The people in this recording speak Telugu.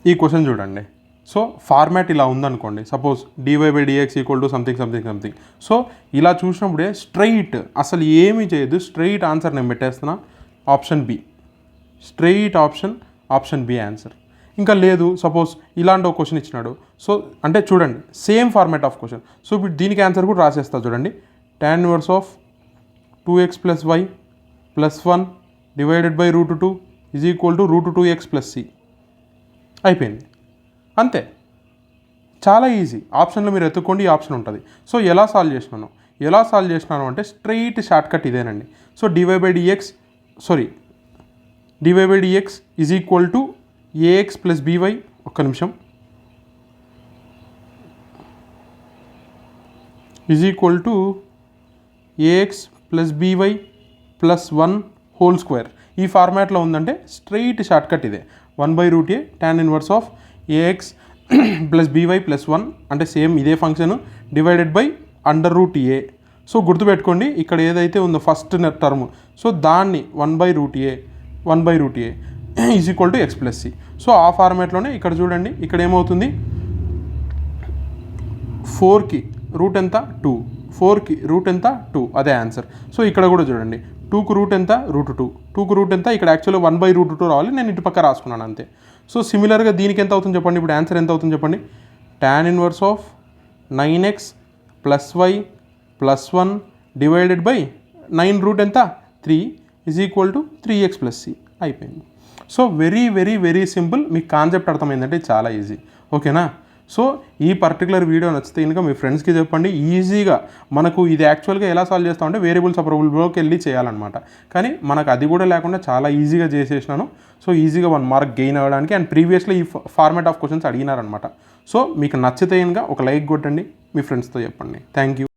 ఈ క్వశ్చన్ చూడండి. సో ఫార్మాట్ ఇలా ఉందనుకోండి, suppose dy/dx equal to something something something. So ఇలా చూసినప్పుడే స్ట్రైట్ అసలు ఏమీ చేయదు, స్ట్రైట్ ఆన్సర్ నేను పెట్టేస్తున్నా option B, straight option B answer. ఇంకా లేదు సపోజ్ ఇలాంటి ఒక క్వశ్చన్ ఇచ్చినాడు. సో అంటే చూడండి same format of question. So ఇప్పుడు దీనికి ఆన్సర్ కూడా రాసేస్తా చూడండి. tan inverse of 2x + y + 1 divided by √2 is equal to √2x + c. అయిపోయింది, అంతే, చాలా ఈజీ. ఆప్షన్లో మీరు ఎత్తుక్కోండి, ఈ ఆప్షన్ ఉంటుంది. సో ఎలా సాల్వ్ చేసినాను అంటే స్ట్రైట్ షార్ట్ కట్ ఇదేనండి. So dy/dx is equal to ax + by, ఒక్క నిమిషం, is equal to ax + by + 1 whole square. ఈ ఫార్మాట్లో ఉందంటే స్ట్రైట్ షార్ట్ కట్ ఇదే, 1/√a tan inverse of ax + by + 1 అంటే సేమ్ ఇదే function divided by √a. So గుర్తుపెట్టుకోండి ఇక్కడ ఏదైతే ఉందో ఫస్ట్ టర్మ్, సో దాన్ని 1/√a is equal to x + c. So ఆ ఫార్మాట్లోనే ఇక్కడ చూడండి, ఇక్కడ ఏమవుతుంది 4కి రూట్ ఎంత 2, 4కి రూట్ ఎంత 2, అదే ఆన్సర్. సో ఇక్కడ కూడా చూడండి 2కు రూట్ ఎంత √2, 2కు రూట్ ఎంత, ఇక్కడ యాక్చువల్గా 1/√2 రావాలి, నేను ఇటు పక్క రాసుకున్నాను అంతే. సో సిమిలర్గా దీనికి ఎంత అవుతుంది చెప్పండి, ఇప్పుడు ఆన్సర్ ఎంత అవుతుంది చెప్పండి. tan inverse of 9x + y + 1 divided by 9 root ఎంత 3 is equal to 3x + c. అయిపోయింది. So very very very simple. మీకు కాన్సెప్ట్ అర్థమైందంటే చాలా ఈజీ, ఓకేనా. సో ఈ పర్టికులర్ వీడియో నచ్చితే కనుక మీ ఫ్రెండ్స్కి చెప్పండి. ఈజీగా మనకు ఇది యాక్చువల్గా ఎలా సాల్వ్ చేస్తామంటే వేరియబుల్ సపరబుల్లోకి వెళ్ళి చేయాలన్నమాట, కానీ మనకు అది కూడా లేకుండా చాలా ఈజీగా చేసేసినాను. సో ఈజీగా 1 మార్క్ గెయిన్ అవ్వడానికి. అండ్ ప్రీవియస్లో ఈ ఫార్మాట్ ఆఫ్ క్వశ్చన్స్ అడిగినారనమాట. సో మీకు నచ్చితే కనుక ఒక లైక్ కొట్టండి, మీ ఫ్రెండ్స్తో చెప్పండి. Thank you.